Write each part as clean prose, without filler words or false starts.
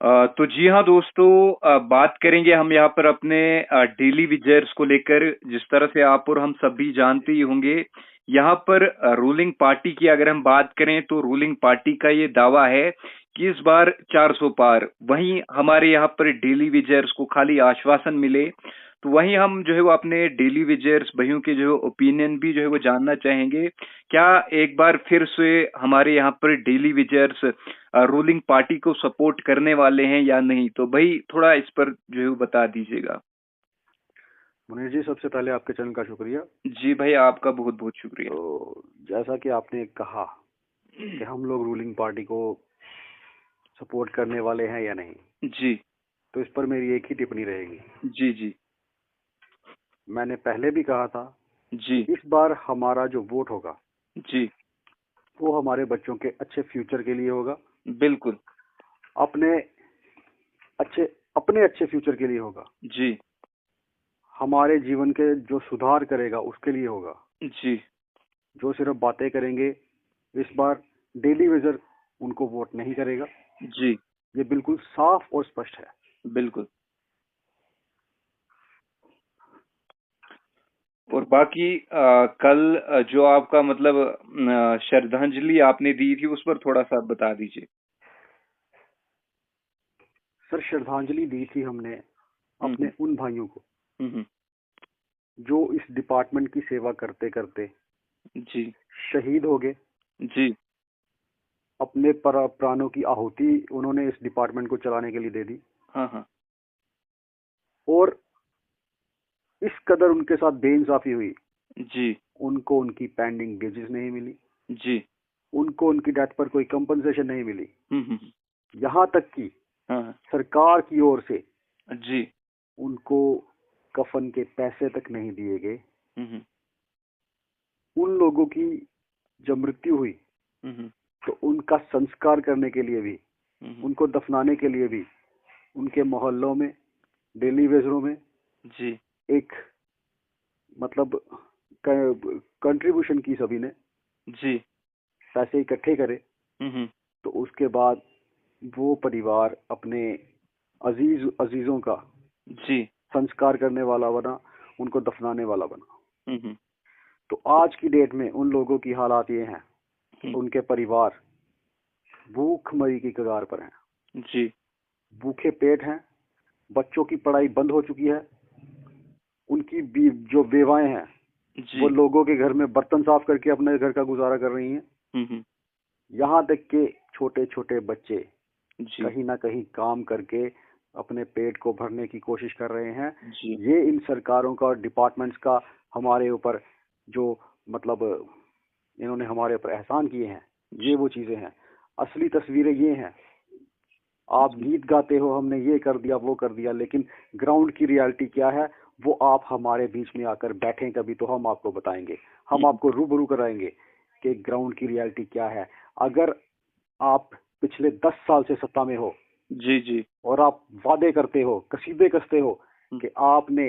तो जी हाँ दोस्तों, बात करेंगे हम यहाँ पर अपने डेली विजर्स को लेकर। जिस तरह से आप और हम सभी जानते ही होंगे, यहाँ पर रूलिंग पार्टी की अगर हम बात करें तो रूलिंग पार्टी का ये दावा है कि इस बार 400 पार। वहीं हमारे यहाँ पर डेली विजर्स को खाली आश्वासन मिले। तो वहीं हम जो है वो अपने डेली विजर्स भाइयों के जो ओपिनियन भी जो है वो जानना चाहेंगे। क्या एक बार फिर से हमारे यहाँ पर डेली विजर्स रूलिंग पार्टी को सपोर्ट करने वाले हैं या नहीं? तो भाई थोड़ा इस पर जो है वो बता दीजिएगा। मुनीर जी, सबसे पहले आपके चैनल का शुक्रिया। जी भाई, आपका बहुत बहुत शुक्रिया। तो जैसा कि आपने कहा कि हम लोग रूलिंग पार्टी को सपोर्ट करने वाले हैं या नहीं, जी तो इस पर मेरी एक ही टिप्पणी रहेगी। जी जी मैंने पहले भी कहा था कि जी इस बार हमारा जो वोट होगा जी वो हमारे बच्चों के अच्छे फ्यूचर के लिए होगा, बिल्कुल। अपने अच्छे अपने अच्छे फ्यूचर के लिए होगा, जी हमारे जीवन के जो सुधार करेगा उसके लिए होगा। जी जो सिर्फ बातें करेंगे, इस बार डेली वेजर उनको वोट नहीं करेगा। जी ये बिल्कुल साफ और स्पष्ट है। बिल्कुल। और बाकी कल जो आपका मतलब श्रद्धांजलि आपने दी थी, उस पर थोड़ा सा बता दीजिए। सर, श्रद्धांजलि दी थी हमने अपने हम्म उन भाइयों को हम्म जो इस डिपार्टमेंट की सेवा करते करते जी शहीद हो गए। जी अपने प्राणों की आहुति उन्होंने इस डिपार्टमेंट को चलाने के लिए दे दी, हाँ हाँ और इस कदर उनके साथ बेइंसाफी हुई। जी उनको उनकी पेंडिंग वेजेस नहीं मिली, जी उनको उनकी डेथ पर कोई कंपनसेशन नहीं मिली। हम्म। यहाँ तक कि हाँ हाँ, सरकार की ओर से जी उनको कफन के पैसे तक नहीं दिए गए। हम्म उन लोगों की जब मृत्यु हुई हम्म तो उनका संस्कार करने के लिए भी, हम्म उनको दफनाने के लिए भी उनके मोहल्लों में, डेली वेजरों में जी एक मतलब कंट्रीब्यूशन की सभी ने, जी पैसे इकट्ठे करे। हम्म तो उसके बाद वो परिवार अपने अजीजों का जी संस्कार करने वाला बना, उनको दफनाने वाला बना। हम्म तो आज की डेट में उन लोगों की हालात ये हैं कि हम्म, उनके परिवार भूखमरी की कगार पर हैं, जी भूखे पेट हैं, बच्चों की पढ़ाई बंद हो चुकी है। उनकी जो बेवाएं हैं वो जी लोगों के घर में बर्तन साफ करके अपने घर का गुजारा कर रही हैं। हम्म यहाँ तक के छोटे छोटे बच्चे जी कहीं ना कहीं काम करके अपने पेट को भरने की कोशिश कर रहे हैं। जी ये इन सरकारों का और डिपार्टमेंट्स का हमारे ऊपर जो मतलब इन्होंने हमारे ऊपर एहसान किए हैं, ये वो चीजें हैं। असली तस्वीरें ये हैं। आप जी गीत गाते हो हमने ये कर दिया वो कर दिया, लेकिन ग्राउंड की रियलिटी क्या है वो आप हमारे बीच में आकर बैठें कभी, तो हम आपको बताएंगे, हम हम्म, आपको रूबरू कराएंगे कि ग्राउंड की रियलिटी क्या है। अगर आप पिछले 10 साल से सत्ता में हो जी जी और आप वादे करते हो, कसीदे कसते हो कि आपने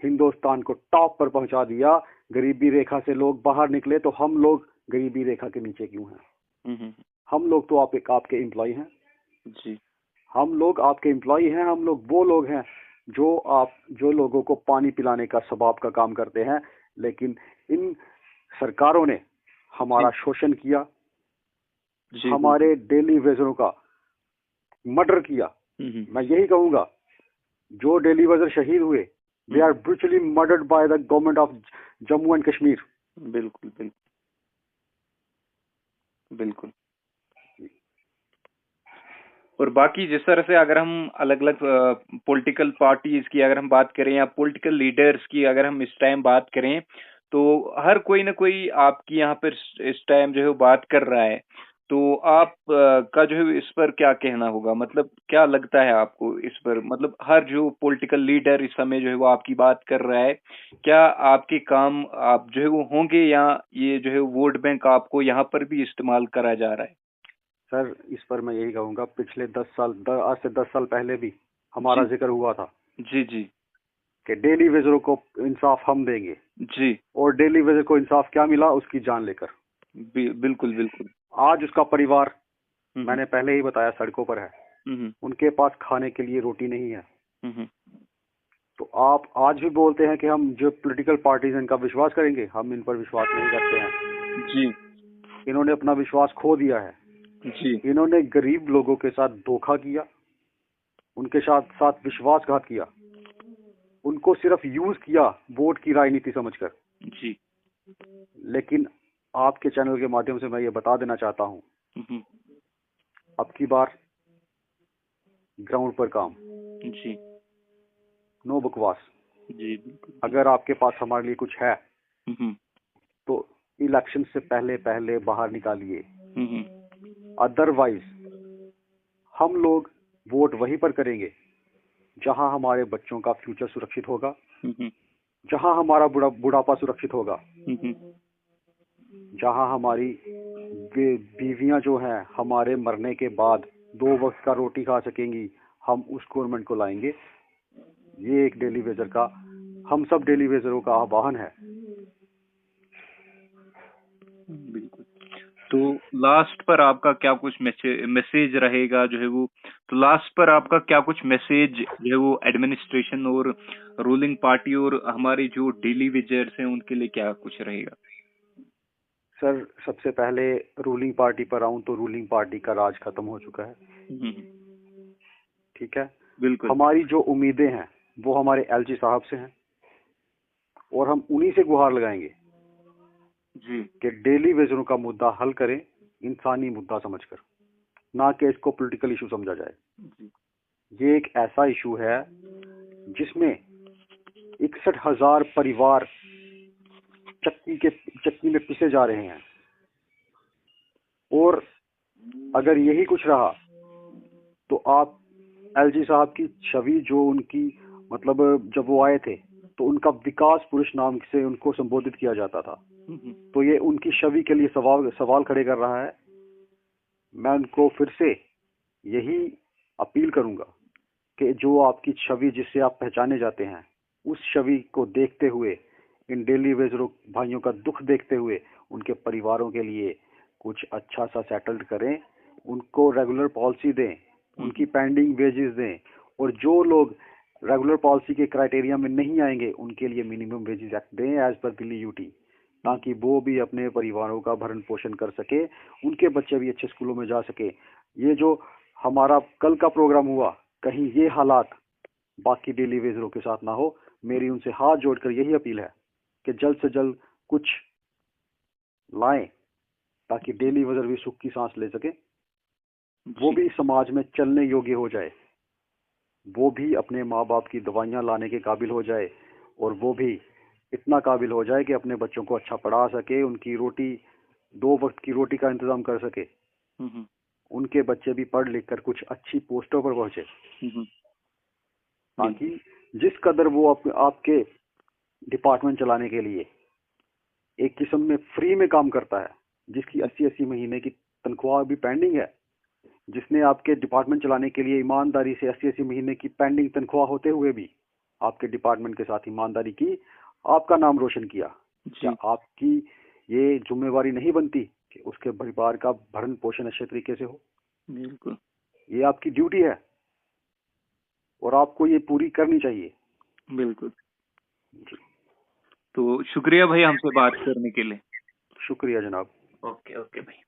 हिंदुस्तान को टॉप पर पहुंचा दिया, गरीबी रेखा से लोग बाहर निकले, तो हम लोग गरीबी रेखा के नीचे क्यों हैं? हम्म हम लोग तो आपके एम्प्लॉय हैं। जी हम लोग आपके एम्प्लॉय हैं। हम लोग वो लोग हैं जो लोगों को पानी पिलाने का सबाब का काम करते हैं। लेकिन इन सरकारों ने हमारा जी शोषण किया, जी बिल्कुल। हमारे डेली वेजरों का मर्डर किया। हम्म मैं यही कहूंगा, जो डेली वेजर शहीद हुए, they are hmm, brutally murdered by the government of Jammu and Kashmir. बिल्कुल बिल्कुल बिल्कुल। और बाकी जिस तरह से अगर हम अलग अलग पॉलिटिकल पार्टीज की अगर हम बात करें या पॉलिटिकल लीडर्स की अगर हम इस टाइम बात करें, तो हर कोई ना कोई आपकी यहाँ पर इस टाइम जो है वो बात कर रहा है। तो आप का जो है इस पर क्या कहना होगा? मतलब क्या लगता है आपको इस पर? मतलब हर जो पॉलिटिकल लीडर इस समय जो है वो आपकी बात कर रहा है, क्या आपके काम आप जो है वो होंगे, या ये जो है वोट बैंक आपको यहाँ पर भी इस्तेमाल करा जा रहा है? सर, इस पर मैं यही कहूंगा, पिछले 10 साल, आज से 10 साल पहले भी हमारा जी जिक्र हुआ था जी जी कि डेली वेजरों को इंसाफ हम देंगे। जी और डेली वेजर को इंसाफ क्या मिला? उसकी जान लेकर। बिल्कुल बिल्कुल। आज उसका परिवार, हम्म मैंने पहले ही बताया, सड़कों पर है। उनके पास खाने के लिए रोटी नहीं है। हम्म। तो आप आज भी बोलते हैं कि हम जो पॉलिटिकल पार्टीज इनका विश्वास करेंगे, हम इन पर विश्वास नहीं करते हैं जी इन्होंने अपना विश्वास खो दिया है। जी इन्होंने गरीब लोगों के साथ धोखा किया, उनके साथ साथ विश्वासघात किया, उनको सिर्फ यूज किया वोट की राजनीति समझकर। जी। लेकिन आपके चैनल के माध्यम से मैं ये बता देना चाहता हूँ, अब की बार ग्राउंड पर काम, जी नो बकवास। जी बिल्कुल। अगर आपके पास हमारे लिए कुछ है तो इलेक्शन से पहले पहले बाहर निकालिए, अदरवाइज हम लोग वोट वहीं पर करेंगे जहां हमारे बच्चों का फ्यूचर सुरक्षित होगा, जहां हमारा बुढ़ापा सुरक्षित होगा, जहां हमारी बीवियां जो हैं हमारे मरने के बाद 2 वक्त का रोटी खा सकेंगी, हम उस गवर्नमेंट को लाएंगे। ये एक डेली वेजर का, हम सब डेली वेजरों का आह्वान है। बिल्कुल। तो लास्ट पर आपका क्या कुछ मैसेज रहेगा जो है वो, तो लास्ट पर आपका क्या कुछ मैसेज जो है वो एडमिनिस्ट्रेशन और रूलिंग पार्टी और हमारे जो डेली वेजर्स हैं उनके लिए क्या कुछ रहेगा? सर, सबसे पहले रूलिंग पार्टी पर आऊं तो रूलिंग पार्टी का राज खत्म हो चुका है। ठीक है, बिल्कुल। हमारी जो उम्मीदें हैं वो हमारे एलजी साहब से हैं और हम उन्हीं से गुहार लगाएंगे जी कि डेली वेजरों का मुद्दा हल करें इंसानी मुद्दा समझकर, ना कि इसको पॉलिटिकल इशू समझा जाए। ये एक ऐसा इशू है जिसमें 61,000 परिवार चक्की में पिसे जा रहे हैं और अगर यही कुछ रहा तो आप एलजी साहब की छवि जो उनकी, मतलब जब वो आए थे तो उनका विकास पुरुष नाम से उनको संबोधित किया जाता था, तो ये उनकी छवि के लिए सवाल खड़े कर रहा है। मैं उनको फिर से यही अपील करूंगा कि जो आपकी छवि जिससे आप पहचाने जाते हैं, उस छवि को देखते हुए, इन डेली वेजरों भाइयों का दुख देखते हुए उनके परिवारों के लिए कुछ अच्छा सा सेटल्ड करें, उनको रेगुलर पॉलिसी दें, उनकी पेंडिंग वेजेस दें, और जो लोग रेगुलर पॉलिसी के क्राइटेरिया में नहीं आएंगे उनके लिए मिनिमम वेजेस एक्ट दें एज पर दिल्ली यूटी, ताकि वो भी अपने परिवारों का भरण पोषण कर सके, उनके बच्चे भी अच्छे स्कूलों में जा सके। ये जो हमारा कल का प्रोग्राम हुआ, कहीं ये हालात बाकी डेली वेजरों के साथ ना हो। मेरी उनसे हाथ जोड़कर यही अपील है कि जल्द से जल्द कुछ लाएं ताकि डेली वेजर भी सुख की सांस ले सके, वो भी समाज में चलने योग्य हो जाए, वो भी अपने माँ बाप की दवाइयाँ लाने के काबिल हो जाए, और वो भी इतना काबिल हो जाए कि अपने बच्चों को अच्छा पढ़ा सके, उनकी रोटी 2 वक्त की रोटी का इंतजाम कर सके, उनके बच्चे भी पढ़ लिख कर कुछ अच्छी पोस्टों पर पहुंचे, ताकि जिस कदर वो आपके डिपार्टमेंट चलाने के लिए एक किस्म में फ्री में काम करता है, जिसकी 80-80 महीने की तनख्वाह भी पेंडिंग है, जिसने आपके डिपार्टमेंट चलाने के लिए ईमानदारी से 80-80 महीने की पेंडिंग तनख्वाह होते हुए भी आपके डिपार्टमेंट के साथ ईमानदारी की, आपका नाम रोशन किया, क्या आपकी ये जिम्मेवारी नहीं बनती कि उसके परिवार का भरण पोषण अच्छे तरीके से हो? बिल्कुल, ये आपकी ड्यूटी है और आपको ये पूरी करनी चाहिए। बिल्कुल। तो शुक्रिया भाई हमसे बात करने के लिए। शुक्रिया जनाब। ओके ओके भाई।